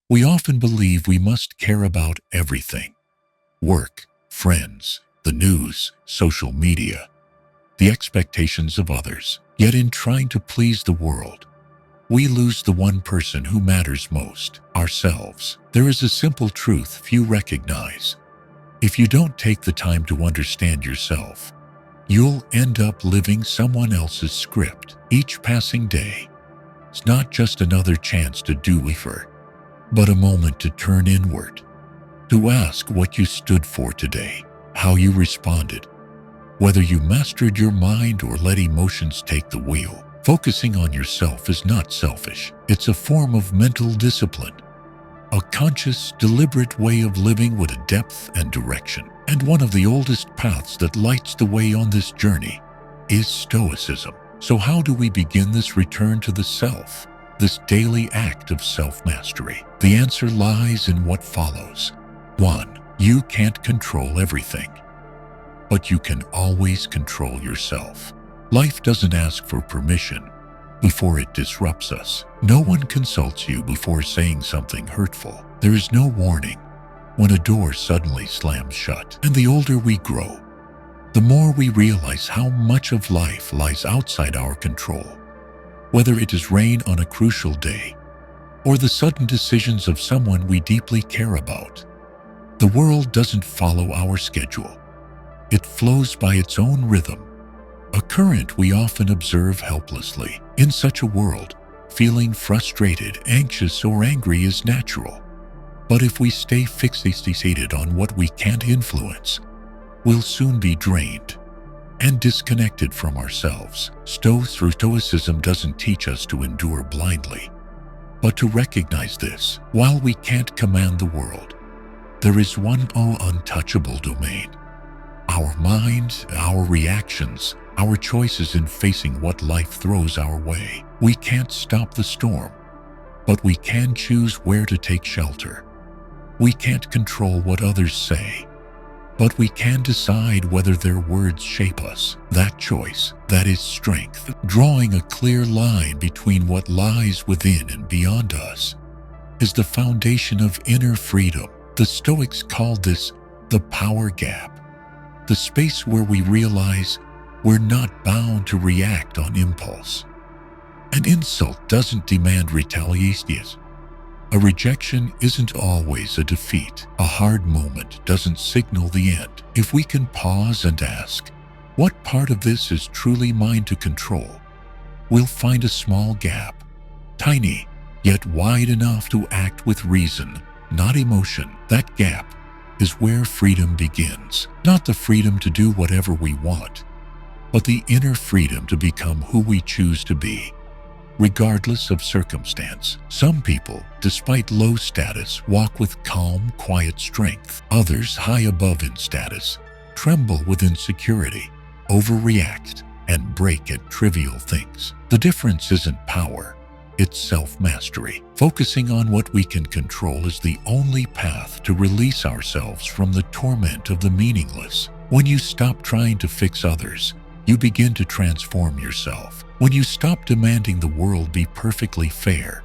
We often believe we must care about everything: work, friends, the news, social media, the expectations of others. Yet in trying to please the world, we lose the one person who matters most: ourselves. There is a simple truth few recognize. If you don't take the time to understand yourself, you'll end up living someone else's script. Each passing day is not just another chance to do effort, but a moment to turn inward, to ask what you stood for today, how you responded, whether you mastered your mind or let emotions take the wheel. Focusing on yourself is not selfish. It's a form of mental discipline, a conscious, deliberate way of living with a depth and direction. And one of the oldest paths that lights the way on this journey is Stoicism. So how do we begin this return to the self, this daily act of self-mastery? The answer lies in what follows. 1. You can't control everything, but you can always control yourself. Life doesn't ask for permission before it disrupts us. No one consults you before saying something hurtful. There is no warning when a door suddenly slams shut. And the older we grow, the more we realize how much of life lies outside our control. Whether it is rain on a crucial day or the sudden decisions of someone we deeply care about, the world doesn't follow our schedule. It flows by its own rhythm, a current we often observe helplessly. In such a world, feeling frustrated, anxious, or angry is natural. But if we stay fixated on what we can't influence, we'll soon be drained and disconnected from ourselves. Stoicism doesn't teach us to endure blindly, but to recognize this. While we can't command the world, there is one untouchable domain: our mind, our reactions, our choices in facing what life throws our way. We can't stop the storm, but we can choose where to take shelter. We can't control what others say, but we can decide whether their words shape us. That choice, that is strength, drawing a clear line between what lies within and beyond us, is the foundation of inner freedom. The Stoics called this the power gap, the space where we realize we're not bound to react on impulse. An insult doesn't demand retaliation. A rejection isn't always a defeat. A hard moment doesn't signal the end. If we can pause and ask, what part of this is truly mine to control, we'll find a small gap, tiny, yet wide enough to act with reason, not emotion. That gap is where freedom begins. Not the freedom to do whatever we want, but the inner freedom to become who we choose to be, regardless of circumstance. Some people, despite low status, walk with calm, quiet strength. Others, high above in status, tremble with insecurity, overreact, and break at trivial things. The difference isn't power, it's self-mastery. Focusing on what we can control is the only path to release ourselves from the torment of the meaningless. When you stop trying to fix others, you begin to transform yourself. When you stop demanding the world be perfectly fair,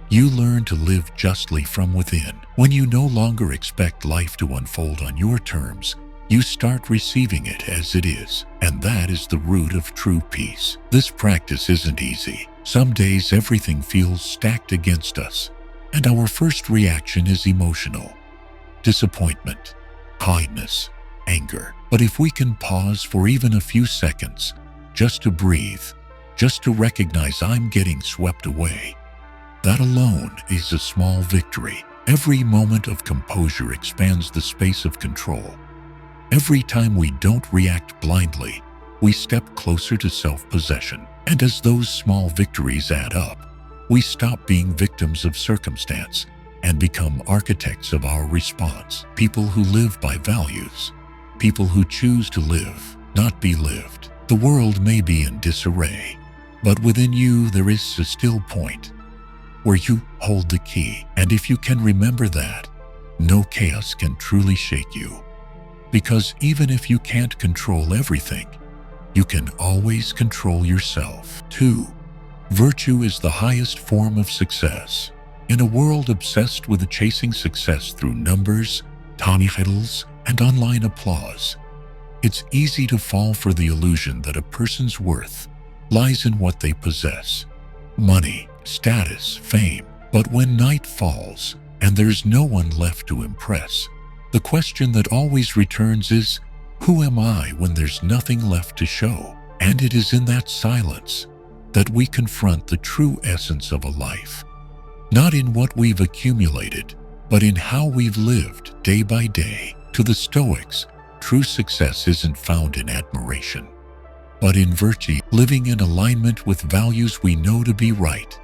you learn to live justly from within. When you no longer expect life to unfold on your terms, you start receiving it as it is. And that is the root of true peace. This practice isn't easy. Some days everything feels stacked against us, and our first reaction is emotional: disappointment, kindness, anger. But if we can pause for even a few seconds, just to breathe, just to recognize I'm getting swept away, that alone is a small victory. Every moment of composure expands the space of control. Every time we don't react blindly, we step closer to self-possession. And as those small victories add up, we stop being victims of circumstance and become architects of our response. People who live by values. People who choose to live, not be lived. The world may be in disarray, but within you there is a still point where you hold the key. And if you can remember that, no chaos can truly shake you. Because even if you can't control everything, you can always control yourself. 2. Virtue is the highest form of success. In a world obsessed with chasing success through numbers, titles, and online applause, it's easy to fall for the illusion that a person's worth lies in what they possess: money, status, fame. But when night falls and there's no one left to impress, the question that always returns is, who am I when there's nothing left to show? And it is in that silence that we confront the true essence of a life. Not in what we've accumulated, but in how we've lived day by day. To the Stoics, true success isn't found in admiration, but in virtue, living in alignment with values we know to be right.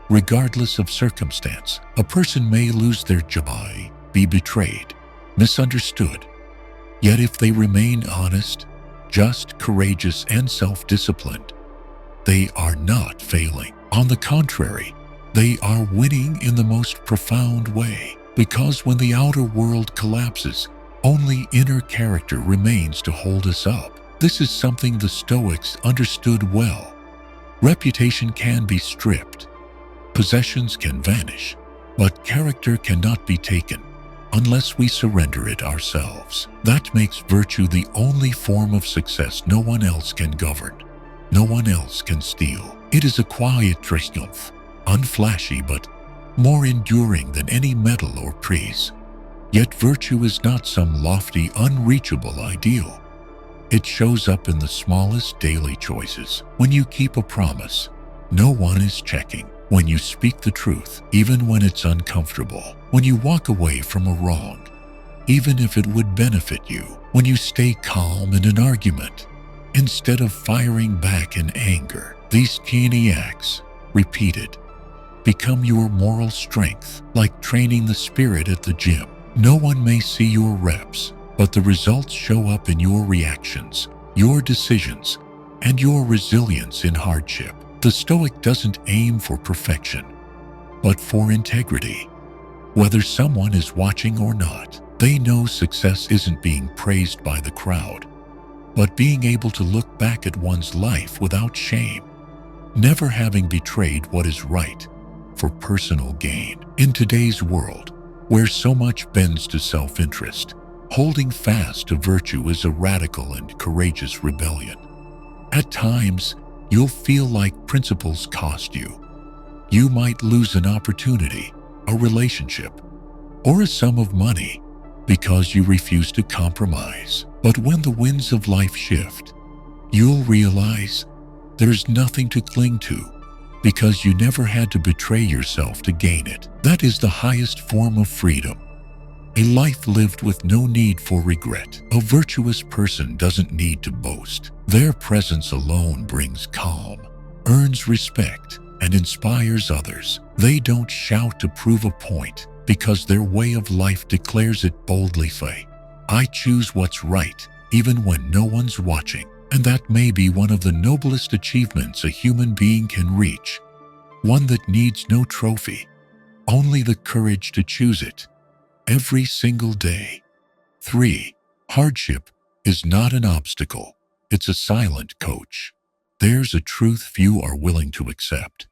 Regardless of circumstance, a person may lose their job, be betrayed, misunderstood. Yet if they remain honest, just, courageous, and self-disciplined, they are not failing. On the contrary, they are winning in the most profound way. Because when the outer world collapses, only inner character remains to hold us up. This is something the Stoics understood well. Reputation can be stripped, possessions can vanish, but character cannot be taken unless we surrender it ourselves. That makes virtue the only form of success no one else can govern, no one else can steal. It is a quiet triumph, unflashy but more enduring than any medal or praise. Yet virtue is not some lofty, unreachable ideal. It shows up in the smallest daily choices. When you keep a promise, no one is checking. When you speak the truth, even when it's uncomfortable. When you walk away from a wrong, even if it would benefit you. When you stay calm in an argument, instead of firing back in anger. These tiny acts, repeated, become your moral strength, like training the spirit at the gym. No one may see your reps, but the results show up in your reactions, your decisions, and your resilience in hardship. The Stoic doesn't aim for perfection, but for integrity. Whether someone is watching or not, they know success isn't being praised by the crowd, but being able to look back at one's life without shame, never having betrayed what is right for personal gain. In today's world, where so much bends to self-interest, holding fast to virtue is a radical and courageous rebellion. At times, you'll feel like principles cost you. You might lose an opportunity, a relationship, or a sum of money because you refuse to compromise. But when the winds of life shift, you'll realize there's nothing to cling to because you never had to betray yourself to gain it. That is the highest form of freedom. A life lived with no need for regret. A virtuous person doesn't need to boast. Their presence alone brings calm, earns respect, and inspires others. They don't shout to prove a point because their way of life declares it boldly. I choose what's right, even when no one's watching. And that may be one of the noblest achievements a human being can reach. One that needs no trophy, only the courage to choose it every single day. 3. Hardship is not an obstacle. It's a silent coach. There's a truth few are willing to accept.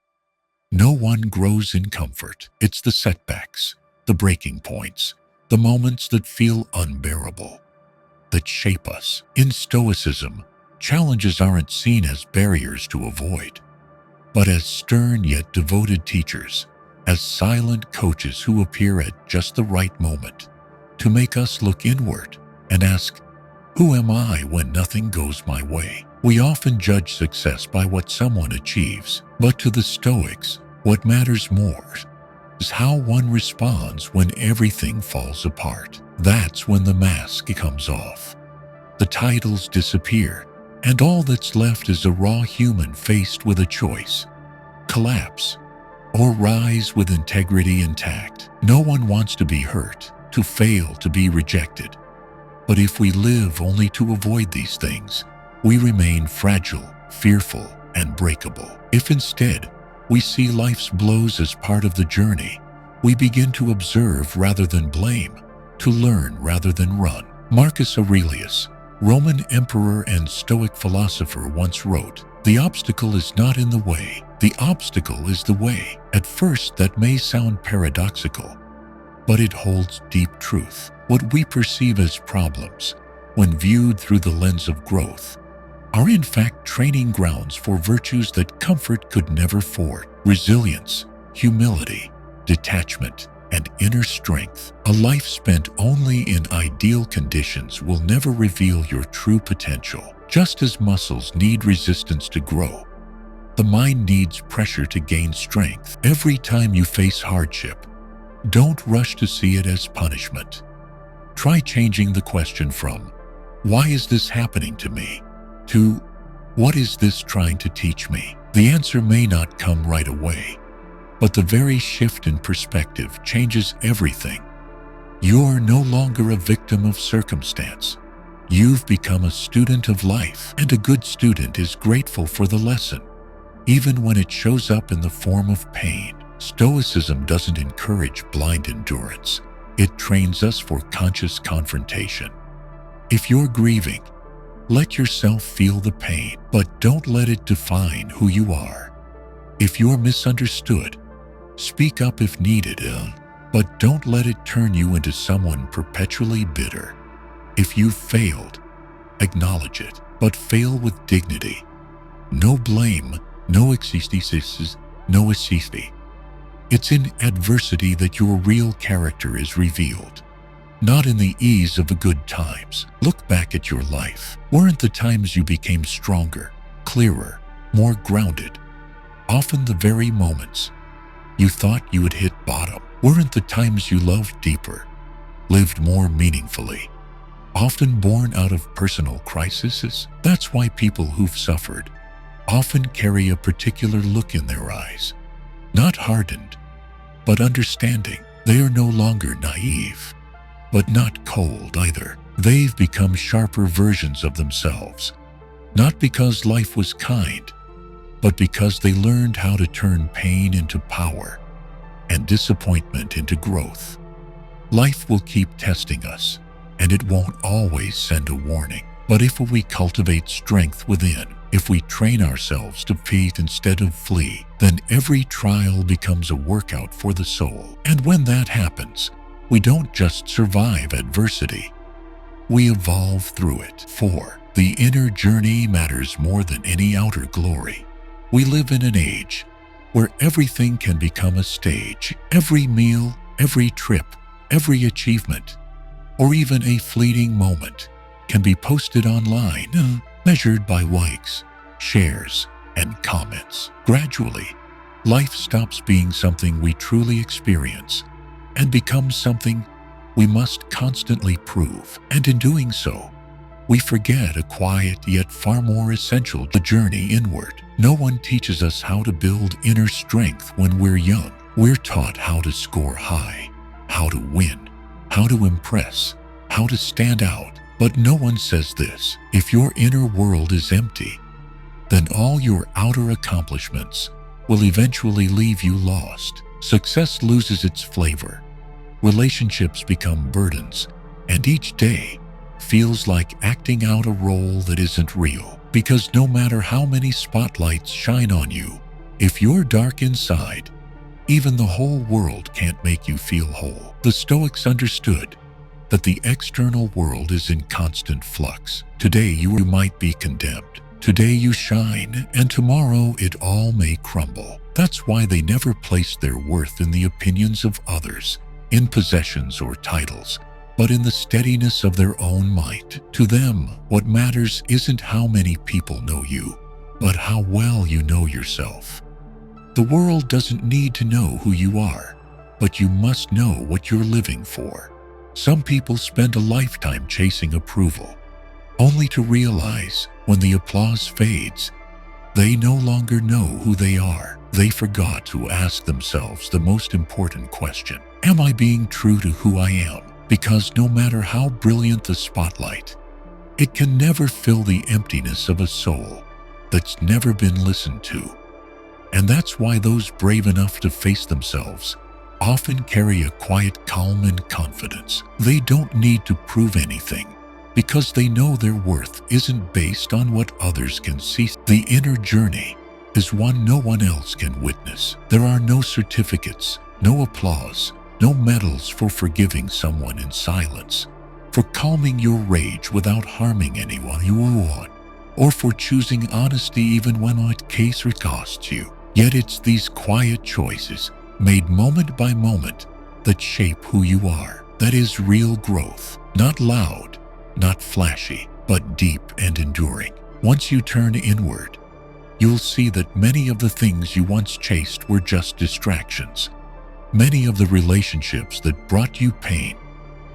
No one grows in comfort. It's the setbacks, the breaking points, the moments that feel unbearable, that shape us. In Stoicism, challenges aren't seen as barriers to avoid, but as stern yet devoted teachers, as silent coaches who appear at just the right moment to make us look inward and ask, who am I when nothing goes my way? We often judge success by what someone achieves, but to the Stoics, what matters more is how one responds when everything falls apart. That's when the mask comes off. The titles disappear, and all that's left is a raw human faced with a choice: collapse or rise with integrity intact. No one wants to be hurt, to fail, to be rejected. But if we live only to avoid these things, we remain fragile, fearful, and breakable. If instead we see life's blows as part of the journey, we begin to observe rather than blame, to learn rather than run. Marcus Aurelius, Roman emperor and Stoic philosopher, once wrote, "The obstacle is not in the way, The obstacle is the way. At first, that may sound paradoxical, but it holds deep truth. What we perceive as problems, when viewed through the lens of growth, are in fact training grounds for virtues that comfort could never forge: resilience, humility, detachment, and inner strength. A life spent only in ideal conditions will never reveal your true potential. Just as muscles need resistance to grow, the mind needs pressure to gain strength. Every time you face hardship, don't rush to see it as punishment. Try changing the question from, "Why is this happening to me?" to, "What is this trying to teach me?" The answer may not come right away, but the very shift in perspective changes everything. You're no longer a victim of circumstance. You've become a student of life, and a good student is grateful for the lesson, even when it shows up in the form of pain. Stoicism doesn't encourage blind endurance. It trains us for conscious confrontation. If you're grieving, let yourself feel the pain, but don't let it define who you are. If you're misunderstood, speak up if needed, but don't let it turn you into someone perpetually bitter. If you've failed, acknowledge it, but fail with dignity. No blame, no excuses, no escape. It's in adversity that your real character is revealed, not in the ease of the good times. Look back at your life. Weren't the times you became stronger, clearer, more grounded? Often the very moments you thought you had hit bottom. Weren't the times you loved deeper, lived more meaningfully? Often born out of personal crises. That's why people who've suffered often carry a particular look in their eyes. Not hardened, but understanding. They are no longer naive, but not cold either. They've become sharper versions of themselves, not because life was kind, but because they learned how to turn pain into power and disappointment into growth. Life will keep testing us, and it won't always send a warning. But if we cultivate strength within, if we train ourselves to feed instead of flee, then every trial becomes a workout for the soul. And when that happens, we don't just survive adversity, we evolve through it. 4. The inner journey matters more than any outer glory. We live in an age where everything can become a stage. Every meal, every trip, every achievement, or even a fleeting moment can be posted online, measured by likes, shares, and comments. Gradually, life stops being something we truly experience and becomes something we must constantly prove. And in doing so, we forget a quiet yet far more essential journey inward. No one teaches us how to build inner strength when we're young. We're taught how to score high, how to win, how to impress, how to stand out. But no one says this: if your inner world is empty, then all your outer accomplishments will eventually leave you lost. Success loses its flavor, relationships become burdens, and each day feels like acting out a role that isn't real. Because no matter how many spotlights shine on you, if you're dark inside, even the whole world can't make you feel whole. The Stoics understood that the external world is in constant flux. Today you might be condemned. Today you shine, and tomorrow it all may crumble. That's why they never placed their worth in the opinions of others, in possessions or titles, but in the steadiness of their own might. To them, what matters isn't how many people know you, but how well you know yourself. The world doesn't need to know who you are, but you must know what you're living for. Some people spend a lifetime chasing approval, only to realize when the applause fades, they no longer know who they are. They forgot to ask themselves the most important question: am I being true to who I am? Because no matter how brilliant the spotlight, it can never fill the emptiness of a soul that's never been listened to. And that's why those brave enough to face themselves often carry a quiet calm and confidence. They don't need to prove anything, because they know their worth isn't based on what others can see. The inner journey is one no one else can witness. There are no certificates, no applause, no medals for forgiving someone in silence, for calming your rage without harming anyone you owe on, or for choosing honesty even when that case costs you. Yet it's these quiet choices, made moment by moment, that shape who you are. That is real growth. Not loud, not flashy, but deep and enduring. Once you turn inward, you'll see that many of the things you once chased were just distractions. Many of the relationships that brought you pain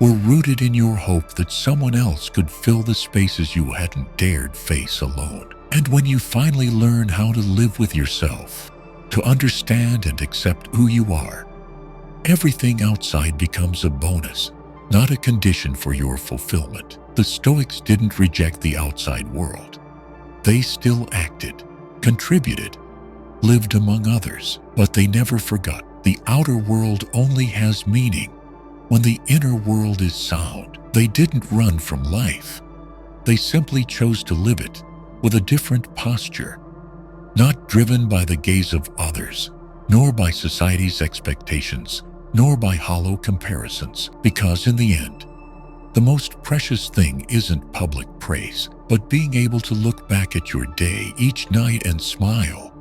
were rooted in your hope that someone else could fill the spaces you hadn't dared face alone. And when you finally learn how to live with yourself, to understand and accept who you are, everything outside becomes a bonus, not a condition for your fulfillment. The Stoics didn't reject the outside world. They still acted, contributed, lived among others, but they never forgot the outer world only has meaning when the inner world is sound. They didn't run from life. They simply chose to live it with a different posture, not driven by the gaze of others, nor by society's expectations, nor by hollow comparisons. Because in the end, the most precious thing isn't public praise, but being able to look back at your day each night and smile,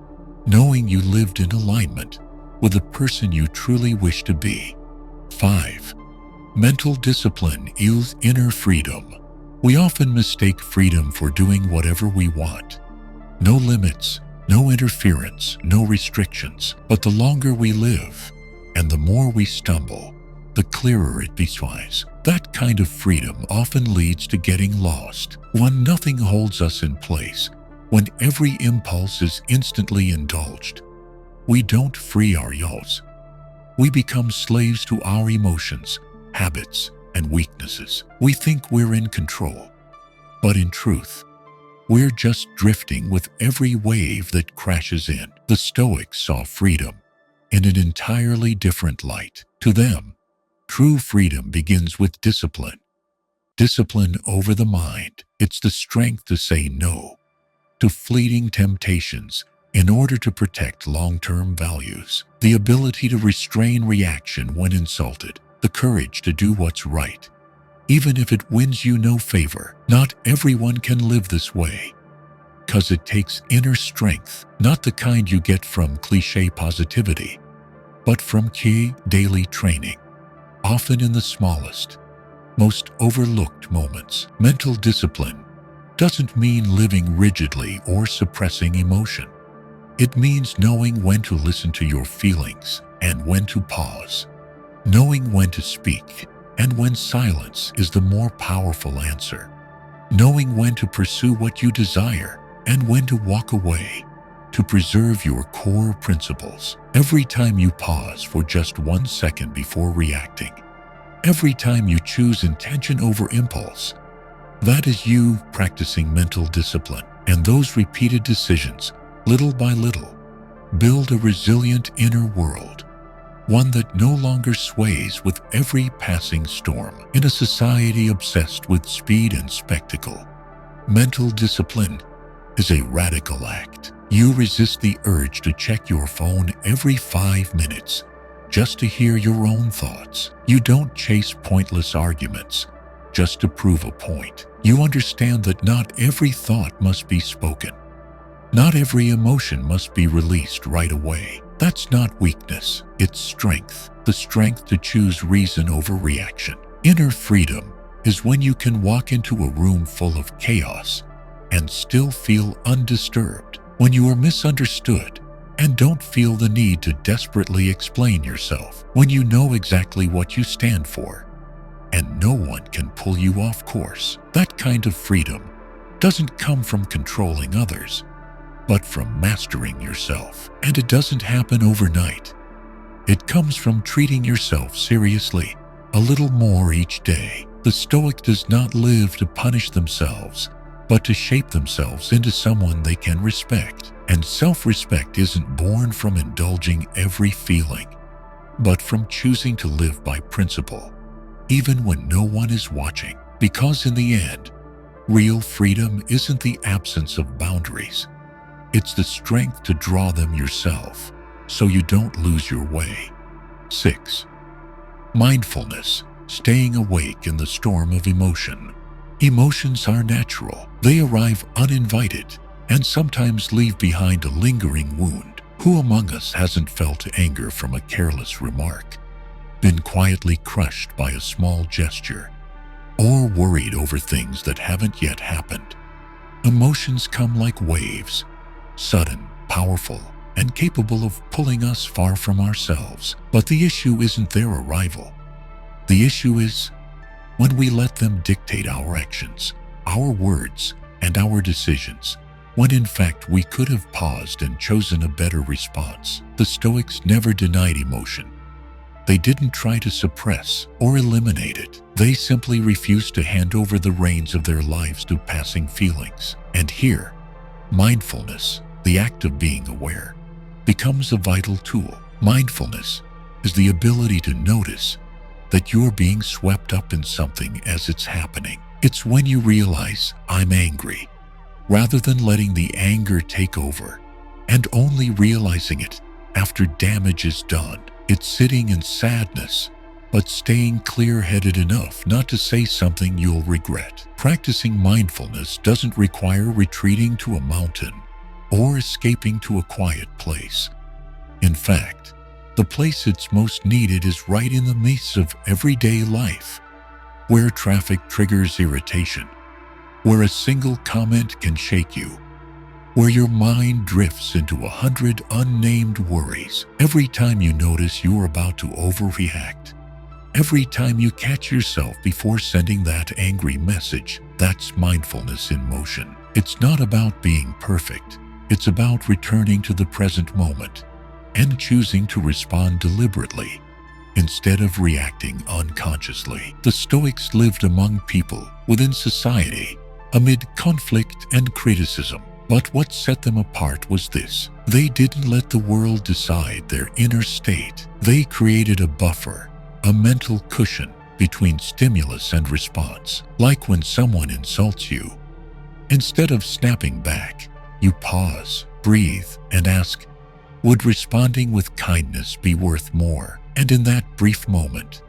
knowing you lived in alignment with the person you truly wish to be. 5. Mental discipline yields inner freedom. We often mistake freedom for doing whatever we want. No limits, no interference, no restrictions. But the longer we live, and the more we stumble, the clearer it becomes. That kind of freedom often leads to getting lost, when nothing holds us in place, when every impulse is instantly indulged. We don't free our yos. We become slaves to our emotions, habits, and weaknesses. We think we're in control, but in truth, we're just drifting with every wave that crashes in. The Stoics saw freedom in an entirely different light. To them, true freedom begins with discipline. Discipline over the mind. It's the strength to say no to fleeting temptations in order to protect long-term values. The ability to restrain reaction when insulted. The courage to do what's right, even if it wins you no favor. Not everyone can live this way, because it takes inner strength, not the kind you get from cliché positivity, but from key daily training, often in the smallest, most overlooked moments. Mental discipline doesn't mean living rigidly or suppressing emotion. It means knowing when to listen to your feelings and when to pause, knowing when to speak and when silence is the more powerful answer, knowing when to pursue what you desire and when to walk away to preserve your core principles. Every time you pause for just 1 second before reacting, every time you choose intention over impulse, that is you practicing mental discipline. And those repeated decisions, little by little, build a resilient inner world, one that no longer sways with every passing storm. In a society obsessed with speed and spectacle, mental discipline is a radical act. You resist the urge to check your phone every 5 minutes just to hear your own thoughts. You don't chase pointless arguments just to prove a point. You understand that not every thought must be spoken. Not every emotion must be released right away. That's not weakness, it's strength. The strength to choose reason over reaction. Inner freedom is when you can walk into a room full of chaos and still feel undisturbed. When you are misunderstood and don't feel the need to desperately explain yourself. When you know exactly what you stand for and no one can pull you off course. That kind of freedom doesn't come from controlling others, but from mastering yourself. And it doesn't happen overnight. It comes from treating yourself seriously, a little more each day. The Stoic does not live to punish themselves, but to shape themselves into someone they can respect. And self-respect isn't born from indulging every feeling, but from choosing to live by principle, even when no one is watching. Because in the end, real freedom isn't the absence of boundaries. It's the strength to draw them yourself, so you don't lose your way. 6. Mindfulness, staying awake in the storm of emotion. Emotions are natural. They arrive uninvited and sometimes leave behind a lingering wound. Who among us hasn't felt anger from a careless remark, been quietly crushed by a small gesture, or worried over things that haven't yet happened? Emotions come like waves, sudden, powerful, and capable of pulling us far from ourselves. But the issue isn't their arrival. The issue is when we let them dictate our actions, our words, and our decisions, when in fact we could have paused and chosen a better response. The Stoics never denied emotion. They didn't try to suppress or eliminate it. They simply refused to hand over the reins of their lives to passing feelings. And here, mindfulness, the act of being aware, becomes a vital tool. Mindfulness is the ability to notice that you're being swept up in something as it's happening. It's when you realize, I'm angry, rather than letting the anger take over, and only realizing it after damage is done. It's sitting in sadness, but staying clear-headed enough not to say something you'll regret. Practicing mindfulness doesn't require retreating to a mountain or escaping to a quiet place. In fact, the place it's most needed is right in the midst of everyday life, where traffic triggers irritation, where a single comment can shake you, where your mind drifts into 100 unnamed worries. Every time you notice you're about to overreact, every time you catch yourself before sending that angry message, that's mindfulness in motion. It's not about being perfect. It's about returning to the present moment and choosing to respond deliberately instead of reacting unconsciously. The Stoics lived among people, within society, amid conflict and criticism. But what set them apart was this: they didn't let the world decide their inner state. They created a buffer, a mental cushion between stimulus and response. Like when someone insults you, instead of snapping back, you pause, breathe, and ask, would responding with kindness be worth more? And in that brief moment,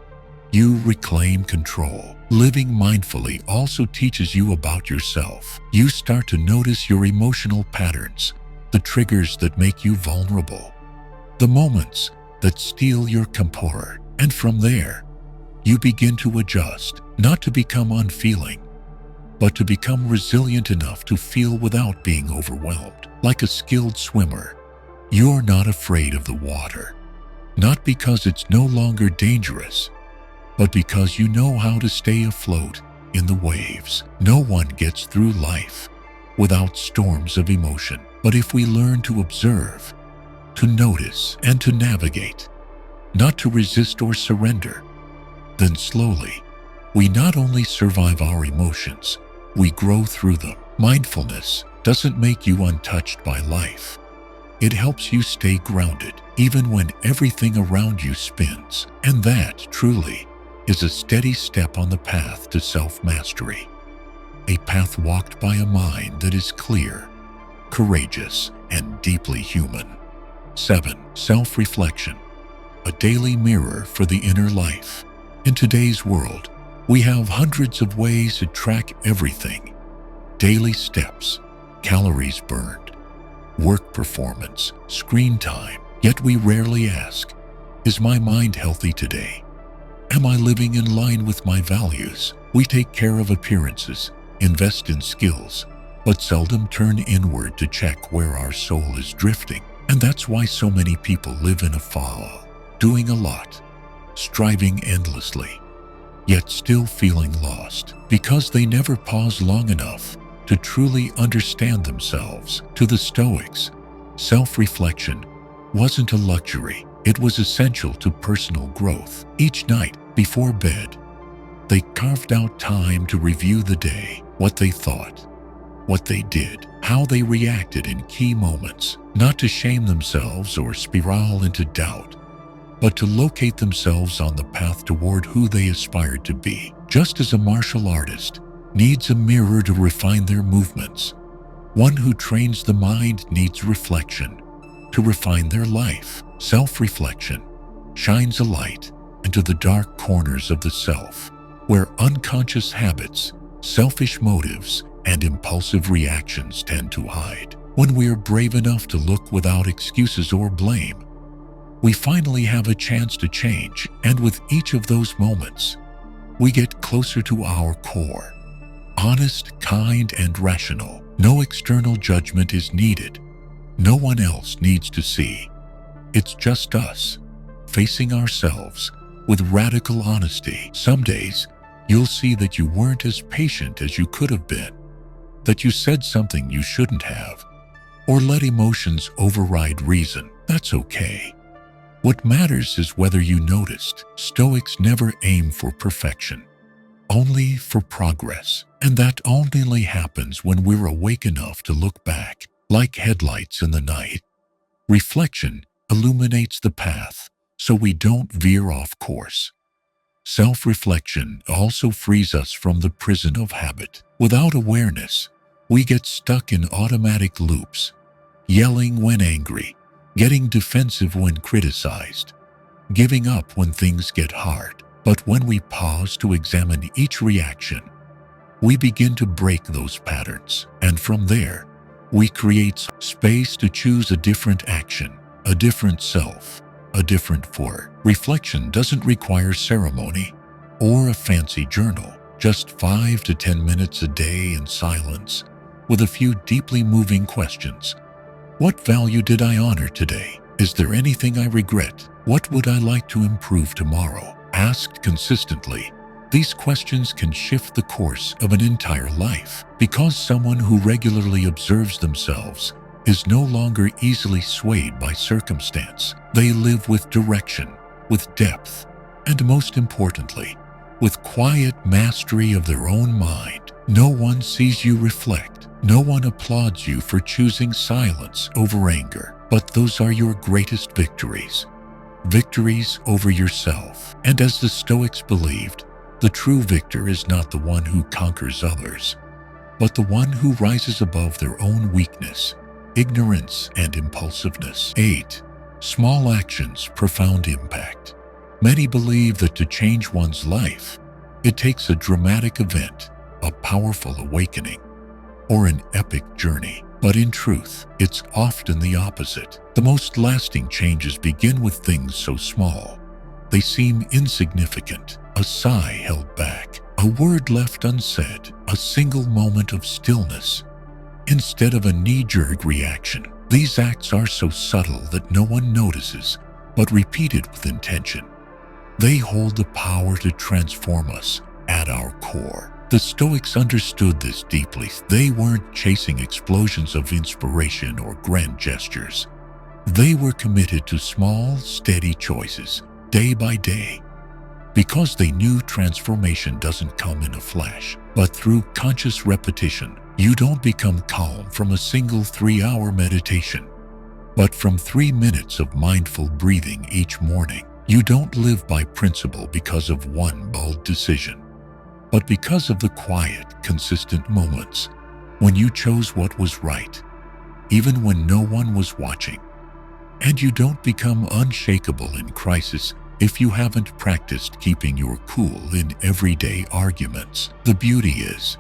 you reclaim control. Living mindfully also teaches you about yourself. You start to notice your emotional patterns, the triggers that make you vulnerable, the moments that steal your composure. And from there, you begin to adjust, not to become unfeeling, but to become resilient enough to feel without being overwhelmed. Like a skilled swimmer, you're not afraid of the water, not because it's no longer dangerous, but because you know how to stay afloat in the waves. No one gets through life without storms of emotion. But if we learn to observe, to notice, and to navigate, not to resist or surrender, then slowly, we not only survive our emotions, we grow through them. Mindfulness doesn't make you untouched by life. It helps you stay grounded, even when everything around you spins. And that, truly, is a steady step on the path to self-mastery. A path walked by a mind that is clear, courageous, and deeply human. 7. Self-reflection, a daily mirror for the inner life. In today's world, we have hundreds of ways to track everything: daily steps, calories burned, work performance, screen time. Yet we rarely ask, is my mind healthy today? Am I living in line with my values? We take care of appearances, invest in skills, but seldom turn inward to check where our soul is drifting. And that's why so many people live in a fog, doing a lot, striving endlessly, yet still feeling lost, because they never pause long enough to truly understand themselves. To the Stoics, self-reflection wasn't a luxury. It was essential to personal growth. Each night before bed, they carved out time to review the day, what they thought, what they did, how they reacted in key moments, not to shame themselves or spiral into doubt, but to locate themselves on the path toward who they aspired to be. Just as a martial artist needs a mirror to refine their movements, One who trains the mind needs reflection to refine their life. Self-reflection shines a light into the dark corners of the self, where unconscious habits, selfish motives, and impulsive reactions tend to hide. When we are brave enough to look without excuses or blame, we finally have a chance to change, and with each of those moments, we get closer to our core. Honest, kind, and rational. No external judgment is needed. No one else needs to see. It's just us, facing ourselves with radical honesty. Some days, you'll see that you weren't as patient as you could have been, that you said something you shouldn't have, or let emotions override reason. That's okay. What matters is whether you noticed. Stoics never aim for perfection, only for progress. And that only happens when we're awake enough to look back. Like headlights in the night, reflection illuminates the path so we don't veer off course. Self-reflection also frees us from the prison of habit. Without awareness, we get stuck in automatic loops, yelling when angry, getting defensive when criticized, giving up when things get hard. But when we pause to examine each reaction, we begin to break those patterns. And from there, we create space to choose a different action, a different self, a different for. Reflection doesn't require ceremony or a fancy journal. Just 5 to 10 minutes a day in silence with a few deeply moving questions. What value did I honor today? Is there anything I regret? What would I like to improve tomorrow? Asked consistently, these questions can shift the course of an entire life, because someone who regularly observes themselves is no longer easily swayed by circumstance. They live with direction, with depth, and most importantly, with quiet mastery of their own mind. No one sees you reflect. No one applauds you for choosing silence over anger. But those are your greatest victories. Victories over yourself. And as the Stoics believed, the true victor is not the one who conquers others, but the one who rises above their own weakness, ignorance, and impulsiveness. 8. Small actions, profound impact. Many believe that to change one's life, it takes a dramatic event, a powerful awakening, or an epic journey. But in truth, it's often the opposite. The most lasting changes begin with things so small they seem insignificant. A sigh held back, a word left unsaid, a single moment of stillness, instead of a knee-jerk reaction. These acts are so subtle that no one notices, but repeated with intention, they hold the power to transform us at our core. The Stoics understood this deeply. They weren't chasing explosions of inspiration or grand gestures. They were committed to small, steady choices, day by day, because they knew transformation doesn't come in a flash, but through conscious repetition. You don't become calm from a single 3-hour meditation, but from 3 minutes of mindful breathing each morning. You don't live by principle because of one bold decision, but because of the quiet, consistent moments when you chose what was right, even when no one was watching. And you don't become unshakable in crisis if you haven't practiced keeping your cool in everyday arguments. The beauty is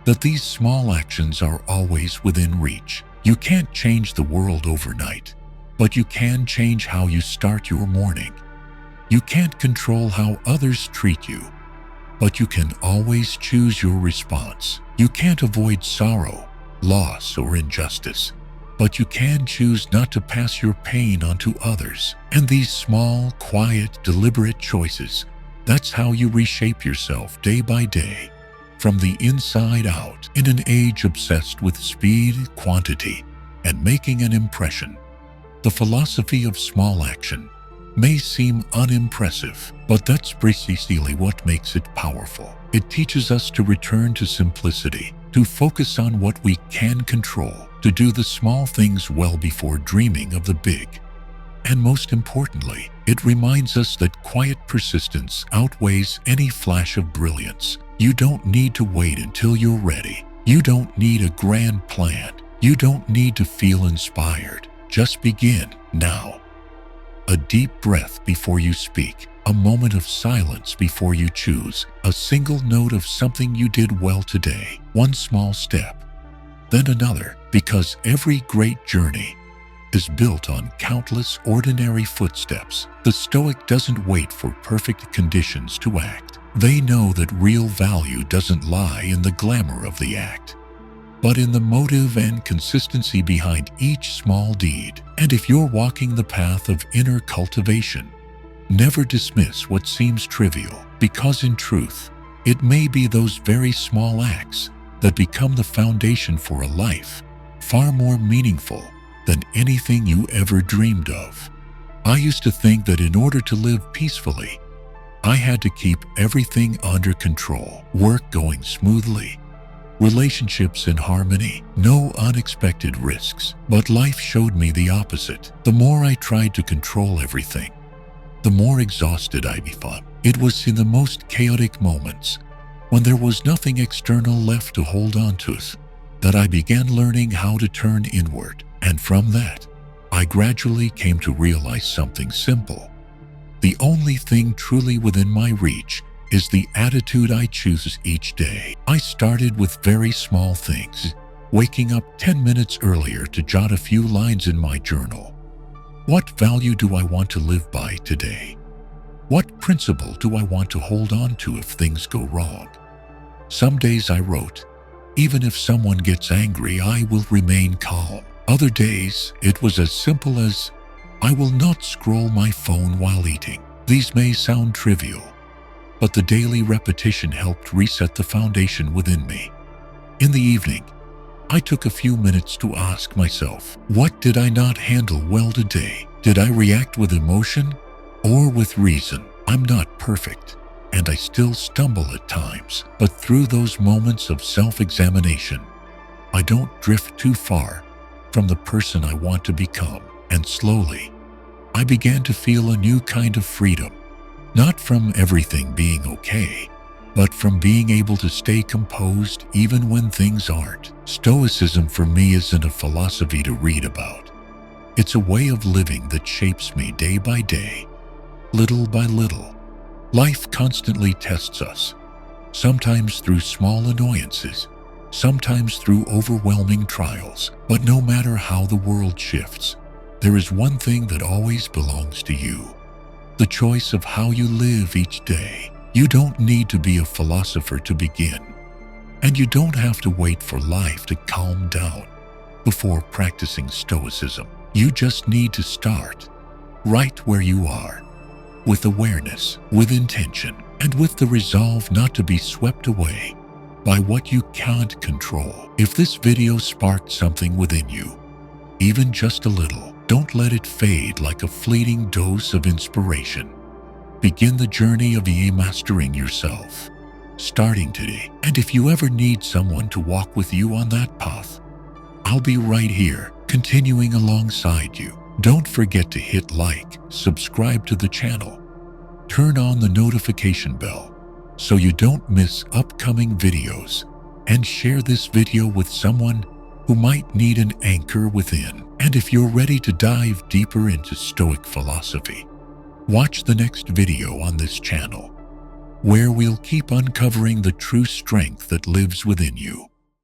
that these small actions are always within reach. You can't change the world overnight, but you can change how you start your morning. You can't control how others treat you, but you can always choose your response. You can't avoid sorrow, loss, or injustice, but you can choose not to pass your pain onto others. And these small, quiet, deliberate choices, that's how you reshape yourself day by day, from the inside out. In an age obsessed with speed, quantity, and making an impression, the philosophy of small action may seem unimpressive, but that's precisely what makes it powerful. It teaches us to return to simplicity, to focus on what we can control, to do the small things well before dreaming of the big. And most importantly, it reminds us that quiet persistence outweighs any flash of brilliance. You don't need to wait until you're ready. You don't need a grand plan. You don't need to feel inspired. Just begin now. A deep breath before you speak, a moment of silence before you choose, a single note of something you did well today, one small step, then another, because every great journey is built on countless ordinary footsteps. The Stoic doesn't wait for perfect conditions to act. They know that real value doesn't lie in the glamour of the act, but in the motive and consistency behind each small deed. And if you're walking the path of inner cultivation, never dismiss what seems trivial, because in truth, it may be those very small acts that become the foundation for a life far more meaningful than anything you ever dreamed of. I used to think that in order to live peacefully, I had to keep everything under control, work going smoothly, relationships in harmony, no unexpected risks. But life showed me the opposite. The more I tried to control everything, the more exhausted I became. It was in the most chaotic moments, when there was nothing external left to hold on to, that I began learning how to turn inward. And from that, I gradually came to realize something simple. The only thing truly within my reach is the attitude I choose each day. I started with very small things, waking up 10 minutes earlier to jot a few lines in my journal. What value do I want to live by today? What principle do I want to hold on to if things go wrong? Some days I wrote, even if someone gets angry, I will remain calm. Other days, it was as simple as, I will not scroll my phone while eating. These may sound trivial, but the daily repetition helped reset the foundation within me. In the evening, I took a few minutes to ask myself, what did I not handle well today? Did I react with emotion or with reason? I'm not perfect, and I still stumble at times, but through those moments of self-examination, I don't drift too far from the person I want to become. And slowly, I began to feel a new kind of freedom, not from everything being okay, but from being able to stay composed even when things aren't. Stoicism for me isn't a philosophy to read about. It's a way of living that shapes me day by day, little by little. Life constantly tests us, sometimes through small annoyances, sometimes through overwhelming trials. But no matter how the world shifts, there is one thing that always belongs to you: the choice of how you live each day. You don't need to be a philosopher to begin, and you don't have to wait for life to calm down before practicing Stoicism. You just need to start right where you are, with awareness, with intention, and with the resolve not to be swept away by what you can't control. If this video sparked something within you, even just a little, don't let it fade like a fleeting dose of inspiration. Begin the journey of mastering yourself, starting today. And if you ever need someone to walk with you on that path, I'll be right here, continuing alongside you. Don't forget to hit like, subscribe to the channel, turn on the notification bell so you don't miss upcoming videos, and share this video with someone who might need an anchor within. And if you're ready to dive deeper into Stoic philosophy, watch the next video on this channel, where we'll keep uncovering the true strength that lives within you.